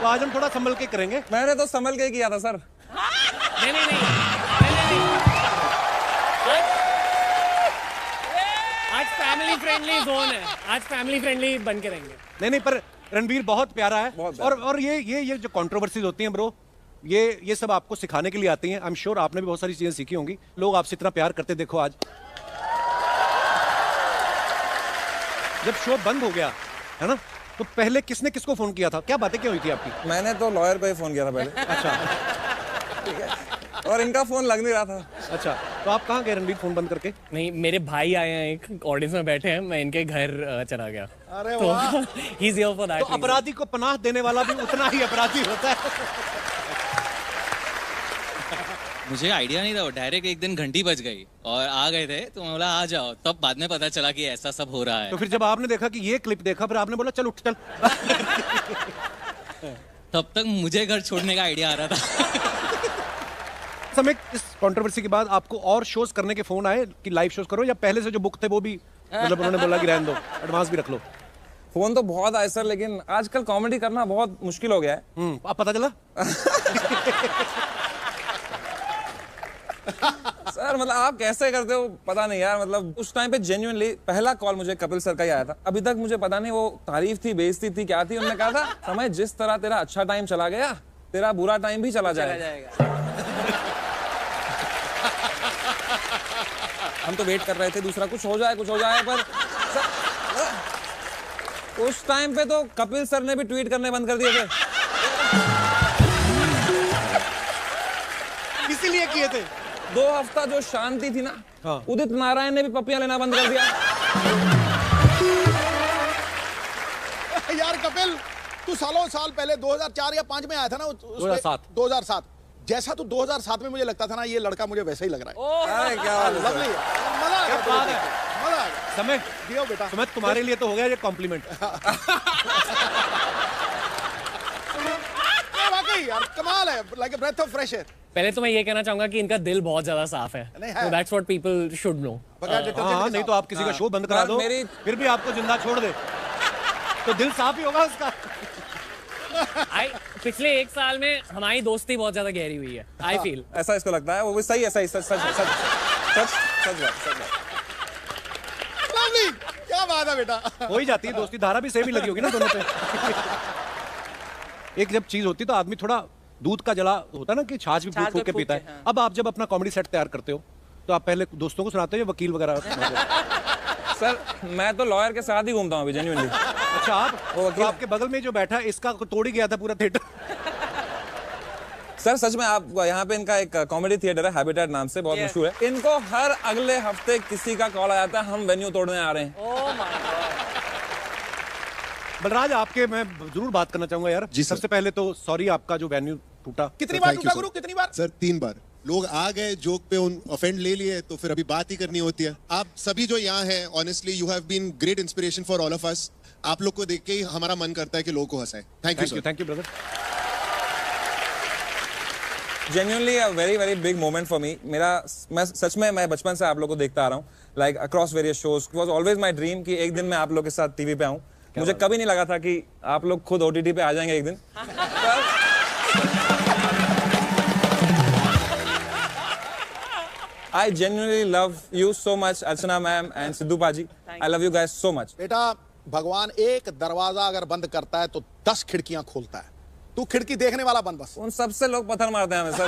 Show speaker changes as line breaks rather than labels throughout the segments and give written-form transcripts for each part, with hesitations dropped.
तो आज हम थोड़ा संभल के करेंगे।
मैंने तो संभल के ही किया था सर।
नहीं। आज फैमिली फ्रेंडली जोन है, आज फैमिली फ्रेंडली बन के रहेंगे।
नहीं पर रणवीर बहुत प्यारा है।
बहुत प्यारा।
और ये जो कंट्रोवर्सीज होती हैं ब्रो, ये सब आपको सिखाने के लिए आती हैं। आई एम श्योर आपने भी बहुत सारी चीजें सीखी होंगी। लोग आपसे इतना प्यार करते देखो आज। जब शो बंद हो गया है ना, तो पहले किसने किसको फोन किया था, क्या बातें क्या हुई थी आपकी?
मैंने तो लॉयर को ही फोन किया था पहले।
अच्छा
ठीक है, और इनका फोन लग नहीं रहा था।
अच्छा, तो आप कहाँ गए रणवीर फोन बंद करके?
नहीं, मेरे भाई आए हैं, एक ऑडियंस में बैठे हैं, मैं इनके घर चला गया।
अरे
तो he is here for that.
तो अपराधी को पनाह देने वाला भी उतना ही अपराधी होता है।
मुझे आइडिया नहीं था, वो डायरेक्ट एक दिन घंटी बज गई और आ गए थे, तो मैं बोला आ जाओ। तब बाद में पता चला कि ऐसा सब हो रहा है।
तो फिर जब आपने देखा कि ये क्लिप देखा, फिर आपने बोला चल उठ चल।
तब तक मुझे घर छोड़ने का आइडिया आ रहा था।
समय इस कंट्रोवर्सी के बाद आपको और शोज करने के फोन आए कि लाइव शोज करो, या पहले से जो बुक थे वो भी मतलब उन्होंने बोला कि रहने दो, एडवांस भी रख लो?
फोन तो बहुत आए सर, लेकिन आजकल कॉमेडी करना बहुत मुश्किल हो गया है।
आप पता चला?
सर मतलब आप कैसे करते हो पता नहीं यार। मतलब उस टाइम पे जेन्युइनली पहला कॉल मुझे कपिल सर का ही आया था। अभी तक मुझे पता नहीं वो तारीफ थी, बेइज्जती थी, क्या थी। उन्होंने कहा था समय जिस तरह तेरा अच्छा टाइम चला गया, तेरा बुरा टाइम भी चला जाएगा। हम तो वेट कर रहे थे दूसरा कुछ हो जाए पर सर, उस टाइम पे तो कपिल सर ने भी ट्वीट करने बंद कर दिए थे।
इसीलिए किए थे।
2 हफ्ता जो शांति थी ना,
हाँ।
उदित नारायण ने भी पप्पियां लेना बंद कर दिया।
यार कपिल, तू सालों साल पहले 2004 या 5 में आया था ना, 2007। जैसा तू 2007 में मुझे लगता था ना, ये लड़का मुझे वैसा ही लग रहा है।
अरे क्या बात है सर।
लवली है, मजा आ गया, मजा आ गया।
समय
दियो बेटा,
समय तुम्हारे लिए तो हो गया ये कॉम्प्लीमेंट।
वाकई यार कमाल है, like a breath of fresh air.
पहले तो मैं ये कहना चाहूंगा कि इनका दिल बहुत ज्यादा साफ है। So that's what people should know.
हाँ, नहीं तो आप किसी का शो बंद करा दो, फिर भी आपको जिंदा छोड़ दे, तो दिल साफ ही होगा उसका।
पिछले 1 साल में हमारी दोस्ती बहुत ज्यादा गहरी हुई है, I feel.
ऐसा इसको लगता है, वो भी सही है, सही सच।
लवली, क्या बात है बेटा।
हो ही जाती है दोस्ती, धारा भी सेम ही लगी होगी ना दोनों पे। एक जब चीज होती तो आदमी थोड़ा दूध का जला होता ना कि छाछ भी फूक के पीता है। अब आप जब अपना कॉमेडी सेट तैयार करते हो तो आप पहले दोस्तों को सुनाते हो या वकील वगैरह?
सर मैं तो लॉयर के साथ ही घूमता हूँ अभी जेन्युइनली।
अच्छा, आप तो आपके बगल में जो बैठा है इसका तोड़ ही गया था पूरा थिएटर।
सर सच में, आप यहाँ पे इनका एक कॉमेडी थिएटर है हैबिटेट नाम से, बहुत मशहूर है। इनको हर अगले हफ्ते किसी का कॉल आ जाता है, हम वेन्यू तोड़ने आ रहे हैं।
बलराज, आपके मैं जरूर बात करना चाहूंगा यार। सबसे पहले तो सॉरी, आपका जो वेन्यू टूटा।
कितनी बार टूटा गुरु, कितनी बार?
सर 3 बार। लोग आ गए, जोक पे ऑफेंड ले लिए, तो फिर अभी बात ही करनी होती है। आप सभी जो यहाँ हैं, honestly you have been great inspiration for all of us. आप लोग को देख के ही हमारा मन करता है कि लोगों को हंसाए। Thank you
brother.
Genuinely a very very big moment for me. मैं सच में बचपन से आप लोग को देखता आ रहा हूँ, like across various shows. It was always my dream कि एक दिन मैं आप लोग के साथ टीवी पे आऊँ। मुझे कभी नहीं लगा था कि आप लोग खुद ओटीटी पे आ जाएंगे एक दिन। I genuinely love you so much, Archana ma'am and Sidhu Paji. I love you guys so much.
बेटा, भगवान एक दरवाजा अगर बंद करता है तो 10 खिड़कियां खोलता है। तू खिड़की देखने वाला बन बस।
उन सबसे लोग पत्थर मारते हैं हमें सर।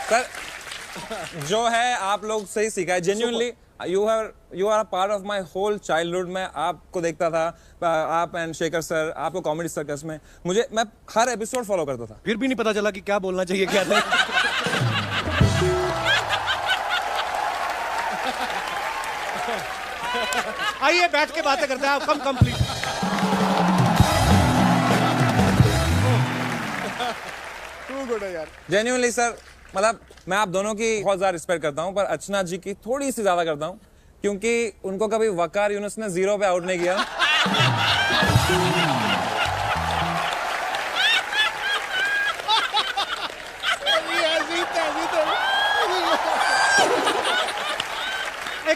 सर जो है आप लोग से ही सीखा है। Genuinely you are a part of my whole childhood. मैं आपको देखता था, आप एंड शेखर सर, आपको कॉमेडी सर्कस में मैं हर एपिसोड फॉलो करता था।
फिर भी नहीं पता चला कि क्या बोलना चाहिए क्या नहीं। आइए बैठ के बातें करते हैं। आप कम प्लीज।
टू गुड है यार।
जेन्युइनली सर, मतलब मैं आप दोनों की बहुत ज्यादा रिस्पेक्ट करता हूं, पर अर्चना जी की थोड़ी सी ज्यादा करता हूं, क्योंकि उनको कभी वकार यूनुस ने 0 पे आउट नहीं किया।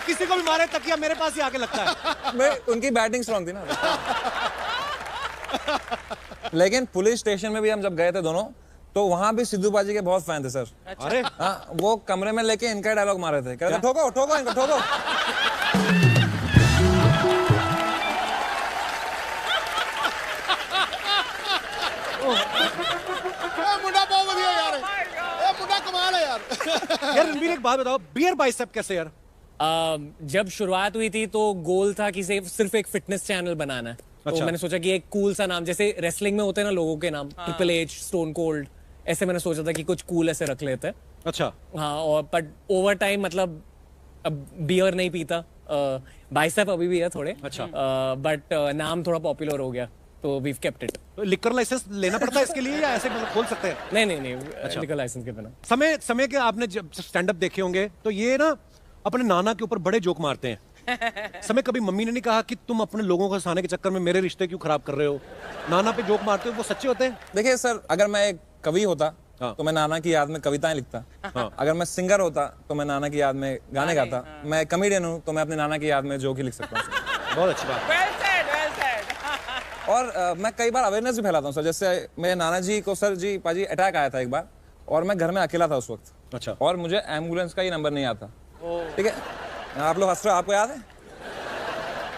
किसी को भी मारे तकिया मेरे पास ही आके लगता है।
मैं उनकी बैटिंग स्ट्रांग थी ना। लेकिन पुलिस स्टेशन में भी हम जब गए थे दोनों, तो वहां भी सिद्धू बाजी के बहुत फैन थे सर।
अरे
हाँ, वो कमरे में लेके इनका डायलॉग मारे थे, कहते ठोको ठोको इनको ठोको।
मुंडा बहुत बढ़िया यार, ये मुंडा कमाल है यार।
यार रणबीर एक बात बताओ, बियर बाइसेप कैसे यार?
जब शुरुआत हुई थी तो गोल था कि सिर्फ एक फिटनेस चैनल बनाना है। तो
अच्छा।
मैंने सोचा कि एक कूल सा नाम, जैसे रेसलिंग में होते हैं ना लोगों के नाम, ट्रिपल एच, स्टोन कोल्ड, ऐसे मैंने सोचा था कि कुछ कूल ऐसे रख लेते हैं।
अच्छा।
हाँ, और बट ओवर टाइम मतलब अब बियर नहीं पीता, बाइसेप अभी भी है थोड़े।
अच्छा।
बट नाम थोड़ा पॉपुलर हो गया तो वी केप्ट इट।
तो लिकर लाइसेंस लेना पड़ता है इसके लिए या ऐसे मतलब खोल सकते हैं?
नहीं, लिकर लाइसेंस के बिना।
समय के आपने जब स्टैंड अप देखे होंगे तो ये ना अपने नाना के ऊपर बड़े जोक मारते हैं। समय कभी मम्मी ने नहीं कहा कि तुम अपने लोगों को हंसाने के चक्कर में मेरे रिश्ते क्यों खराब कर रहे हो? नाना पे जोक मारते हो, वो सच्चे होते हैं?
देखिए सर, अगर मैं एक कवि होता तो मैं नाना की याद में कविताएं लिखता। अगर मैं सिंगर होता तो मैं नाना की याद में गाने गाता। मैं कॉमेडियन हूँ तो मैं अपने नाना की याद में जोक ही लिख सकता हूँ।
बहुत अच्छी बात।
और मैं कई बार अवेयरनेस भी फैलाता हूँ सर। जैसे मेरे नाना जी को सर जी पाजी अटैक आया था एक बार, और मैं घर में अकेला था उस वक्त।
अच्छा।
और मुझे एम्बुलेंस का ही नंबर नहीं आता। ठीक है, आप लोग हंस रहे हो, आपको याद है?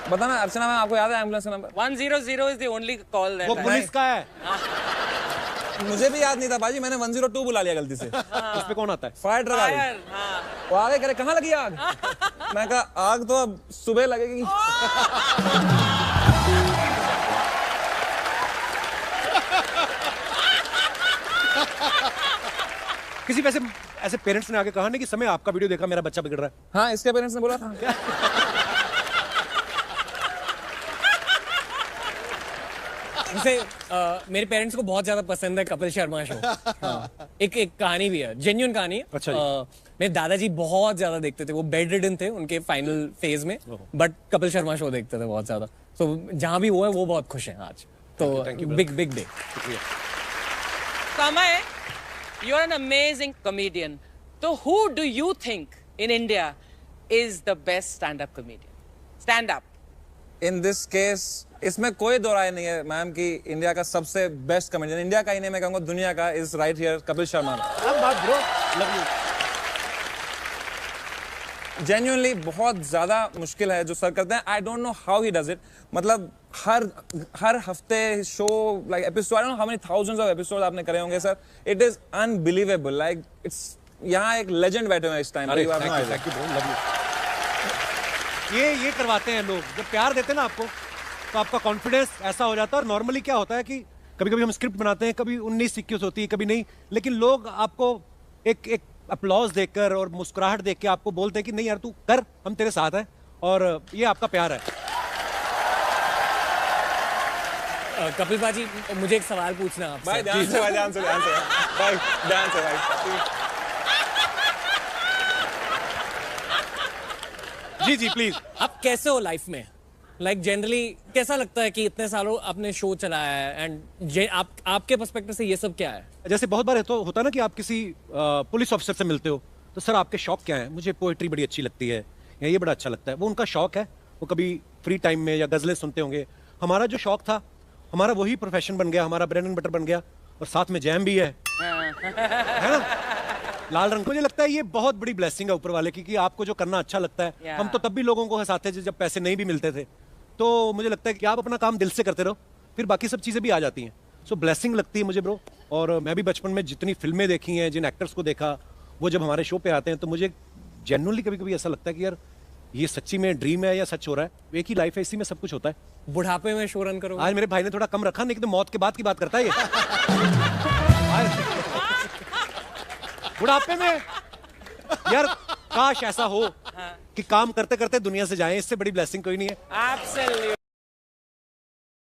बताना अर्चना मैम, आपको याद है एम्बुलेंस का number?
100 is the only call that
वो पुलिस का है।
मुझे भी याद नहीं था बाजी, मैंने 102 बुला लिया गलती से।
उस पे कौन आता है?
फायर ट्रक आ गई। वो आगे करे कहाँ लगी आग? मैं कहा आग तो अब सुबह लगेगी।
किसी वैसे ऐसे पेरेंट्स ने आके कहा नहीं कि समय आपका वीडियो देखा मेरा बच्चा बिगड़ रहा है?
हाँ, इसके पेरेंट्स ने बोला था।
जैसे मेरे पेरेंट्स को बहुत ज्यादा पसंद है कपिल शर्मा शो। एक कहानी भी है, जेन्युइन कहानी है।
अच्छा
मेरे दादाजी बहुत ज्यादा देखते थे, वो बेड रिडन थे उनके फाइनल फेज में, बट कपिल शर्मा शो देखते थे बहुत ज्यादा। तो जहां भी वो है वो बहुत खुश हैं आज। तो big day.
Samay, you're an amazing comedian. So who do you think in India is the best stand-up comedian? Stand up.
In this case इसमें कोई दो राय नहीं है मैम कि इंडिया का सबसे बेस्ट कॉमेडियन, इंडिया का ही नहीं मैं कहूंगा दुनिया का, is right here Kapil Sharma. Genuinely बहुत ज्यादा मुश्किल है जो सर करते हैं। I don't know how he does it. मतलब हर हफ्ते show like episode, I don't know how many thousands of episode आपने करे होंगे sir. It is unbelievable. Like it's, यहाँ एक लेजेंड बैठे हुए इस टाइम।
ये करवाते हैं लोग, जब प्यार देते हैं ना आपको तो आपका कॉन्फिडेंस ऐसा हो जाता है। और नॉर्मली क्या होता है कि कभी कभी हम स्क्रिप्ट बनाते हैं, कभी 19-21 होती है, कभी नहीं, लेकिन लोग आपको एक अपलॉज देकर और मुस्कुराहट देख के आपको बोलते हैं कि नहीं यार तू कर, हम तेरे साथ हैं। और ये आपका प्यार है।
कपिल बाजी, मुझे एक सवाल पूछना है आपसे।
भाई ध्यान से भाई, ध्यान से भाई, ध्यान से भाई।
जी प्लीज।
आप कैसे हो लाइफ में? लाइक जनरली कैसा लगता है कि इतने सालों आपने शो चलाया है, एंड आपके पर्सपेक्टिव से ये सब क्या है?
जैसे बहुत बार तो होता है ना कि आप किसी पुलिस ऑफिसर से मिलते हो तो सर आपके शौक क्या है? मुझे पोएट्री बड़ी अच्छी लगती है या ये बड़ा अच्छा लगता है। वो उनका शौक है, वो कभी फ्री टाइम में या गजलें सुनते होंगे। हमारा जो शौक था, हमारा वही प्रोफेशन बन गया, हमारा ब्रेड एंड बटर बन गया, और साथ में जैम भी है ना? लाल रंग। मुझे लगता है ये बहुत बड़ी ब्लेसिंग है ऊपर वाले की कि आपको जो करना अच्छा लगता है। हम तो तब भी लोगों को हंसाते थे जब पैसे नहीं भी मिलते थे। तो मुझे लगता है कि आप अपना काम दिल से करते रहो, फिर बाकी सब चीजें भी आ जाती हैं। सो ब्लेसिंग लगती है मुझे ब्रो। और मैं भी बचपन में जितनी फिल्में देखी हैं, जिन एक्टर्स को देखा, वो जब हमारे शो पे आते हैं तो मुझे जेन्युइनली कभी कभी ऐसा लगता है कि यार ये सच्ची में ड्रीम है या सच हो रहा है। एक ही लाइफ है, इसी में सब कुछ होता है।
बुढ़ापे में शो रन करो।
आज मेरे भाई ने थोड़ा कम रखा, नहीं तो मौत के बाद की बात करता है ये। बुढ़ापे में यार काश ऐसा हो कि काम करते करते दुनिया से जाएं, इससे बड़ी ब्लेसिंग कोई नहीं है।
Absolutely.